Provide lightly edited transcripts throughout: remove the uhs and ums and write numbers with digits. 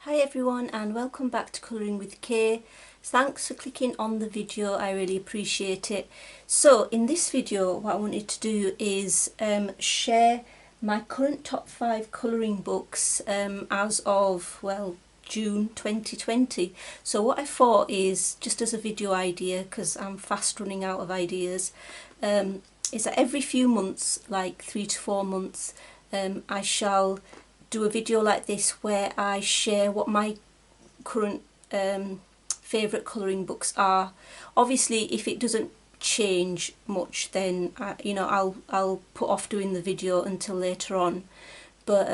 Hi everyone and welcome back to Colouring with Kay. Thanks for clicking on the video, I really appreciate it. So in this video what I wanted to do is share my current top 5 colouring books as of, well, June 2020. So what I thought is, just as a video idea, because I'm fast running out of ideas, is that every few months, like 3 to 4 months, I shall do a video like this where I share what my current favourite colouring books are. Obviously if it doesn't change much, then I'll put off doing the video until later on, but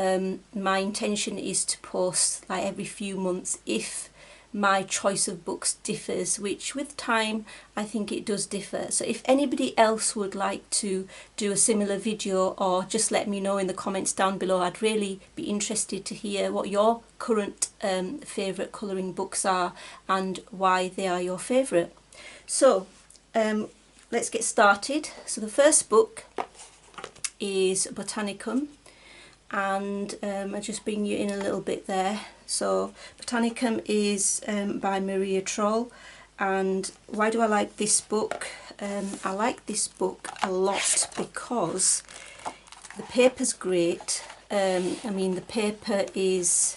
my intention is to post like every few months if my choice of books differs, which with time I think it does differ. So if anybody else would like to do a similar video, or just let me know in the comments down below, I'd really be interested to hear what your current favourite colouring books are and why they are your favourite. So let's get started. So the first book is Botanicum, and I'll just bring you in a little bit there. So Botanicum is by Maria Troll. And why do I like this book? I like this book a lot because the paper's great. I mean, the paper is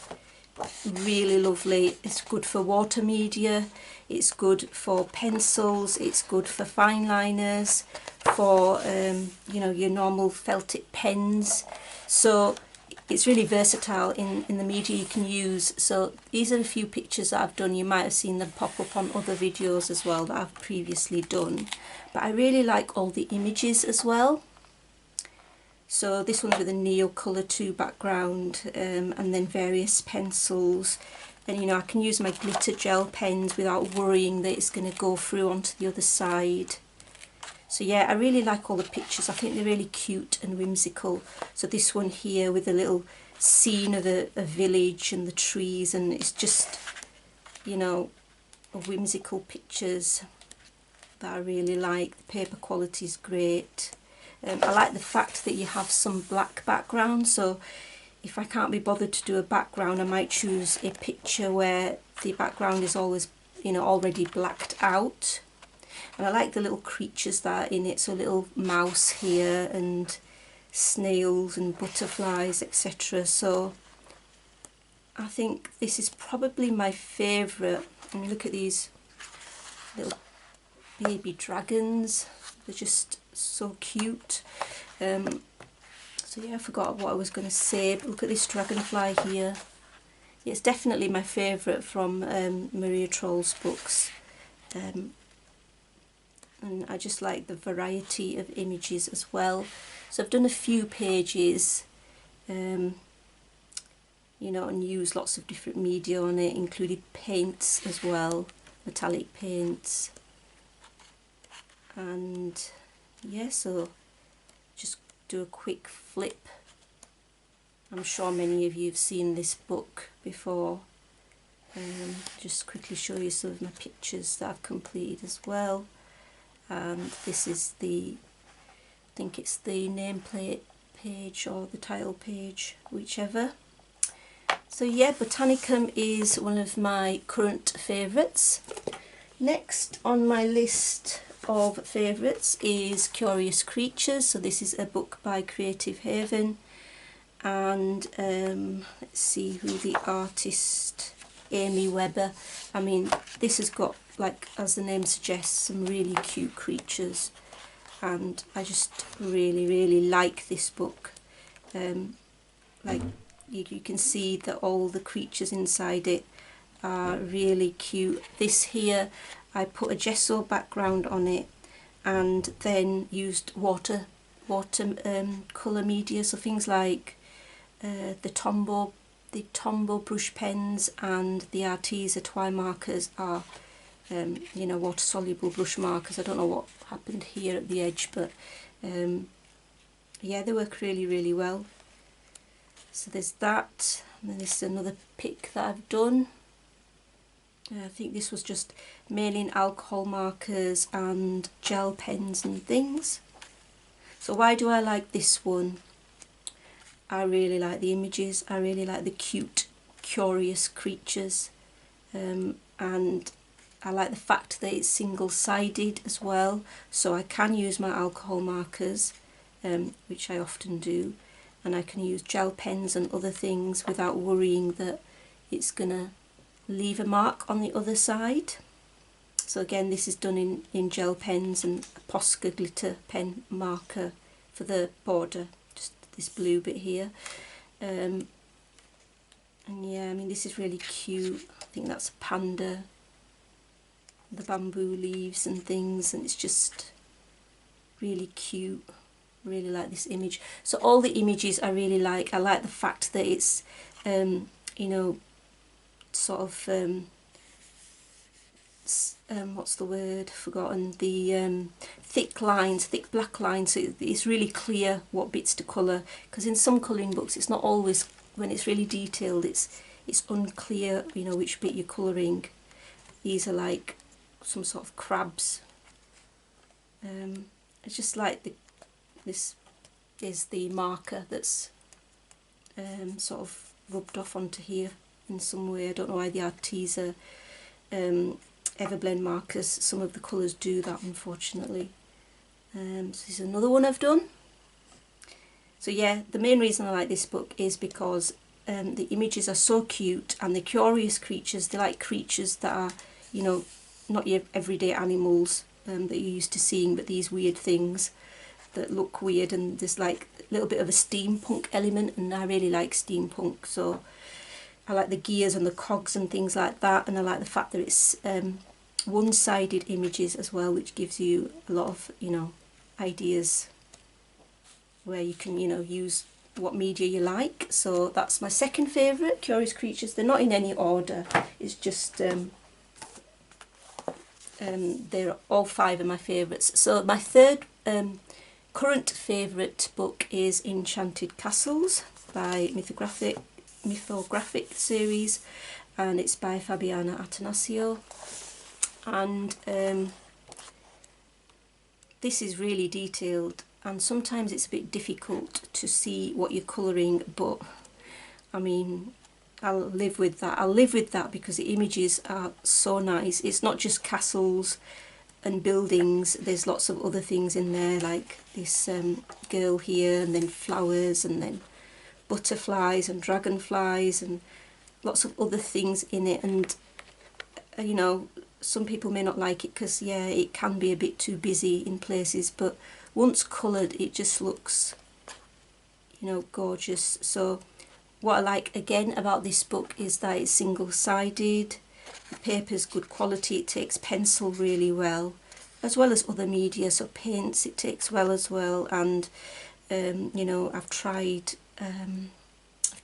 really lovely. It's good for water media, it's good for pencils, it's good for fine liners, for your normal felt tip pens. So it's really versatile in the media you can use. So these are a few pictures that I've done. You might have seen them pop up on other videos as well that I've previously done. But I really like all the images as well. So this one's with a Neo Colour 2 background, and then various pencils. And I can use my glitter gel pens without worrying that it's going to go through onto the other side. So yeah, I really like all the pictures. I think they're really cute and whimsical. So this one here with a little scene of a village and the trees, and it's just, whimsical pictures that I really like. The paper quality is great. I like the fact that you have some black background, so if I can't be bothered to do a background, I might choose a picture where the background is always, already blacked out. And I like the little creatures that are in it, so a little mouse here and snails and butterflies, etc. So I think this is probably my favourite. I mean, look at these little baby dragons, they're just so cute. So yeah, I forgot what I was going to say, but look at this dragonfly here. Yeah, it's definitely my favourite from Maria Troll's books. And I just like the variety of images as well. So I've done a few pages, and used lots of different media on it, including paints as well, metallic paints. And yeah, so just do a quick flip. I'm sure many of you have seen this book before. Just quickly show you some of my pictures that I've completed as well. And this is I think it's the nameplate page or the title page, whichever. So yeah, Botanicum is one of my current favourites. Next on my list of favourites is Curious Creatures. So this is a book by Creative Haven, and let's see who the artist, Amy Webber. I mean, this has got, like as the name suggests, some really cute creatures, and I just really like this book. Like you can see that all the creatures inside it are really cute. This here, I put a gesso background on it and then used water colour media, so things like the Tombow brush pens and the Arteza Twi markers are water soluble brush markers. I don't know what happened here at the edge, but yeah, they work really well. So there's that, and then this is another pick that I've done. I think this was just mainly in alcohol markers and gel pens and things. So why do I like this one? I really like the images. I really like the cute Curious Creatures, and I like the fact that it's single-sided as well, so I can use my alcohol markers, which I often do, and I can use gel pens and other things without worrying that it's gonna leave a mark on the other side. So again, this is done in gel pens and a Posca glitter pen marker for the border, just this blue bit here. And yeah, I mean, this is really cute. I think that's a panda, the bamboo leaves and things, and it's just really cute. Really like this image. So all the images I really like. I like the fact that it's you know, sort of what's the word, forgotten, the thick lines, thick black lines, so it's really clear what bits to colour, because in some colouring books it's not always, when it's really detailed, it's unclear, you know, which bit you're colouring. These are like some sort of crabs. It's just like this is the marker that's sort of rubbed off onto here in some way. I don't know why the Arteza Everblend markers, some of the colours do that, unfortunately. So this is another one I've done. So yeah, the main reason I like this book is because the images are so cute, and the Curious Creatures, they're like creatures that are, you know, not your everyday animals that you're used to seeing, but these weird things that look weird, and there's like a little bit of a steampunk element, and I really like steampunk, so I like the gears and the cogs and things like that, and I like the fact that it's one-sided images as well, which gives you a lot of, you know, ideas where you can, you know, use what media you like. So that's my second favourite, Curious Creatures. They're not in any order, it's just they're all 5 of my favourites. So my third current favourite book is Enchanted Castles by Mythographic series, and it's by Fabiana Attanasio, and this is really detailed, and sometimes it's a bit difficult to see what you're colouring, but I mean, I'll live with that. I'll live with that because the images are so nice. It's not just castles and buildings, there's lots of other things in there, like this girl here, and then flowers, and then butterflies and dragonflies, and lots of other things in it. And you know, some people may not like it because, yeah, it can be a bit too busy in places, but once coloured it just looks, you know, gorgeous. So what I like again about this book is that it's single-sided, the paper's good quality, it takes pencil really well, as well as other media, so paints it takes well as well. And you know, I've tried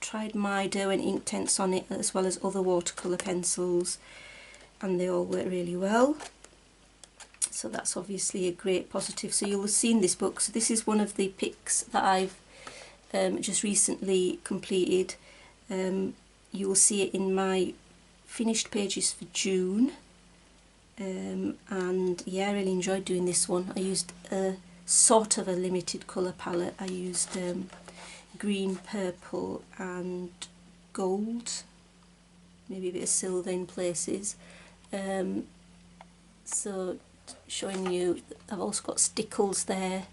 Mido and Inktense on it, as well as other watercolour pencils, and they all work really well. So that's obviously a great positive. So you'll have seen this book. So this is one of the picks that I've just recently completed. You will see it in my finished pages for June. And yeah, I really enjoyed doing this one. I used a sort of a limited colour palette. I used green, purple and gold, maybe a bit of silver in places. So showing you, I've also got stickles there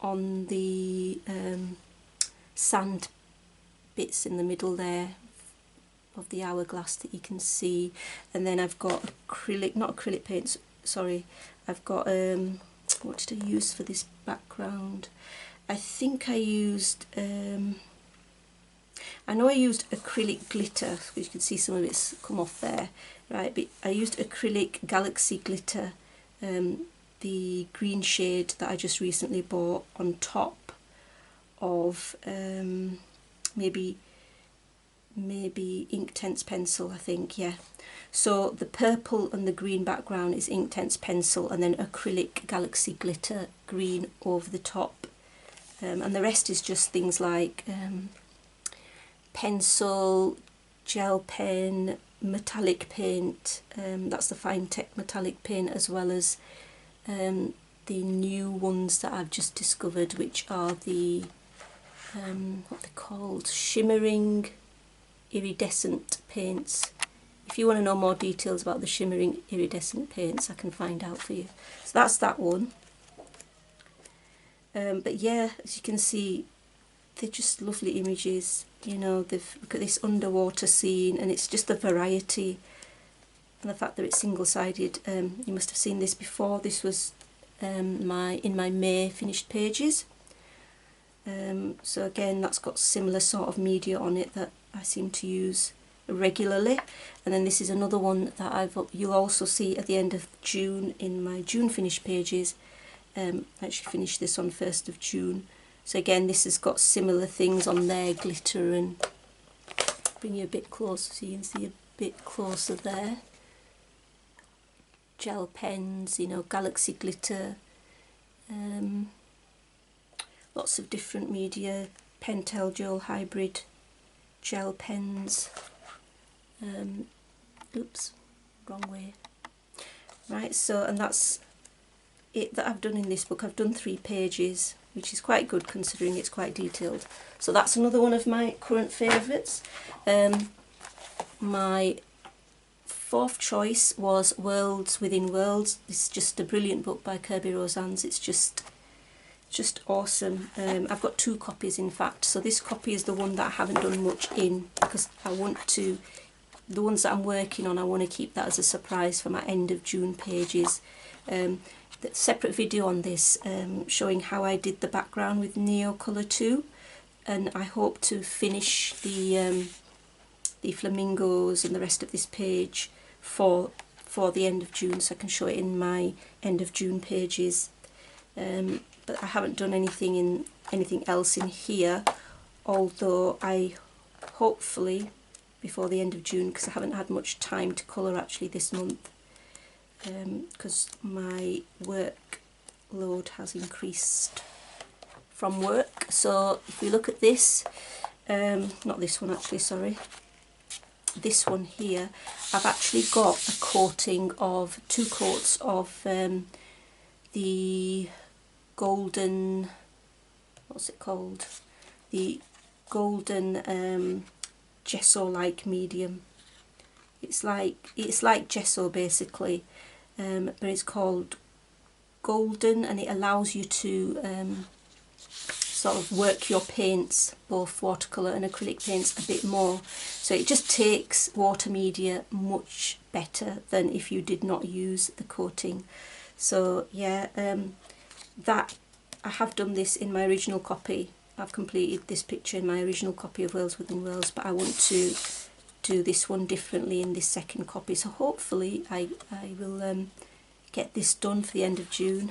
on the sand bits in the middle there of the hourglass that you can see. And then I've got acrylic, not acrylic paints, sorry, I've got what did I use for this background? I think I used I know I used acrylic glitter, which you can see some of it's come off there, right? But I used acrylic Galaxy glitter, the green shade that I just recently bought, on top of maybe Inktense pencil, I think, yeah. So the purple and the green background is Inktense pencil, and then acrylic Galaxy glitter green over the top, and the rest is just things like pencil, gel pen, metallic paint, that's the Fine Tech metallic paint, as well as the new ones that I've just discovered, which are the what they're called, shimmering iridescent paints. If you want to know more details about the shimmering iridescent paints, I can find out for you. So that's that one. But yeah, as you can see, they're just lovely images. You know, they've look at this underwater scene, and it's just the variety and the fact that it's single-sided. You must have seen this before. This was in my May finished pages. So again, that's got similar sort of media on it that I seem to use regularly. And then this is another one that you'll also see at the end of June in my June finished pages. I actually finished this on 1st of June. So again, this has got similar things on there, glitter, and bring you a bit closer so you can see a bit closer there. Gel pens, you know, galaxy glitter, lots of different media, Pentel gel hybrid gel pens. Oops, wrong way. Right, so, and that's it that I've done in this book. I've done 3 pages, which is quite good considering it's quite detailed. So that's another one of my current favourites. My 4th choice was Worlds Within Worlds. This is just a brilliant book by Kirby Rosannes. It's just awesome. I've got 2 copies in fact. So this copy is the one that I haven't done much in, because I want to, the ones that I'm working on, I want to keep that as a surprise for my end of June pages. The separate video on this showing how I did the background with Neo Colour 2, and I hope to finish the flamingos and the rest of this page for the end of June, so I can show it in my end of June pages. But I haven't done anything else in here, although I hopefully before the end of June, because I haven't had much time to colour actually this month, because my workload has increased from work. So if we look at this, not this one actually, sorry, this one here, I've actually got a coating of 2 coats of the golden, what's it called, the golden gesso-like medium. It's like gesso basically, but it's called golden, and it allows you to sort of work your paints, both watercolour and acrylic paints, a bit more. So it just takes water media much better than if you did not use the coating. So yeah, that I have done this in my original copy. I've completed this picture in my original copy of Worlds Within Worlds, but I want to do this one differently in this second copy. So hopefully I will get this done for the end of June.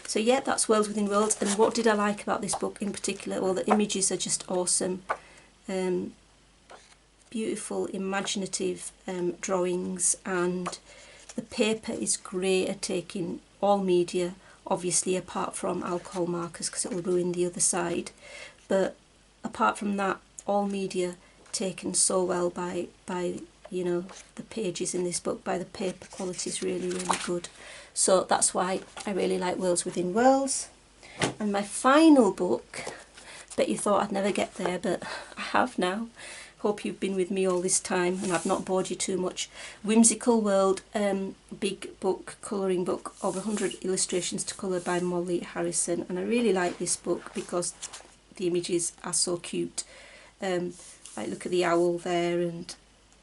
So yeah, that's Worlds Within Worlds. And what did I like about this book in particular? Well, the images are just awesome. Beautiful, imaginative drawings, and the paper is great at taking all media, obviously apart from alcohol markers because it will ruin the other side. But apart from that, all media taken so well by you know, the pages in this book. By the paper quality is really, really good. So that's why I really like Worlds Within Worlds. And my final book, bet you thought I'd never get there, but I have now. Hope you've been with me all this time and I've not bored you too much. Whimsical World, big book, colouring book, over 100 illustrations to colour by Molly Harrison. And I really like this book because the images are so cute. Like look at the owl there, and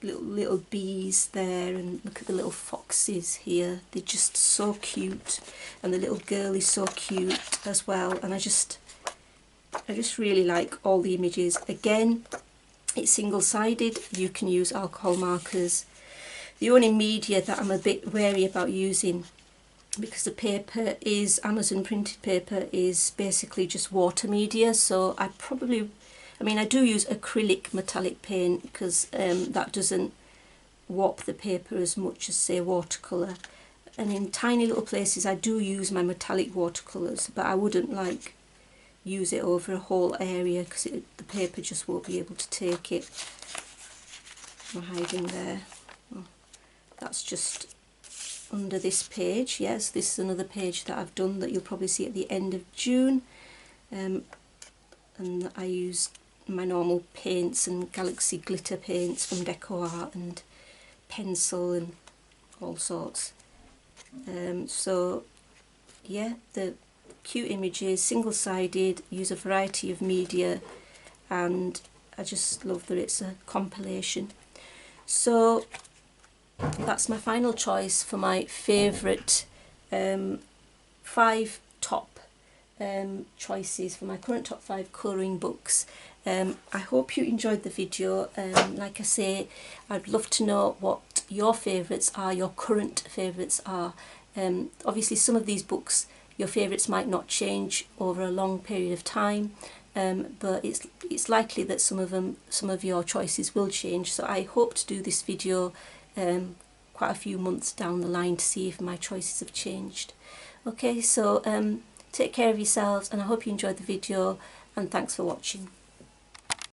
little bees there, and look at the little foxes here. They're just so cute, and the little girl is so cute as well. And I just really like all the images. Again, it's single-sided. You can use alcohol markers. The only media that I'm a bit wary about using, because the paper is Amazon printed paper, is basically just water media. So I do use acrylic metallic paint because that doesn't warp the paper as much as, say, watercolour. And in tiny little places I do use my metallic watercolours, but I wouldn't like use it over a whole area because the paper just won't be able to take it. I'm hiding there. Oh, that's just under this page. Yes, this is another page that I've done that you'll probably see at the end of June. And I used my normal paints and Galaxy glitter paints from Deco Art and pencil and all sorts. So yeah, the cute images, single-sided, use a variety of media, and I just love that it's a compilation. So that's my final choice for my favourite 5 top choices for my current top 5 colouring books. I hope you enjoyed the video. Like I say, I'd love to know what your favourites are, your current favourites are. Obviously some of these books, your favourites might not change over a long period of time, but it's likely that some of your choices will change. So I hope to do this video quite a few months down the line to see if my choices have changed. Okay, so take care of yourselves, and I hope you enjoyed the video, and thanks for watching.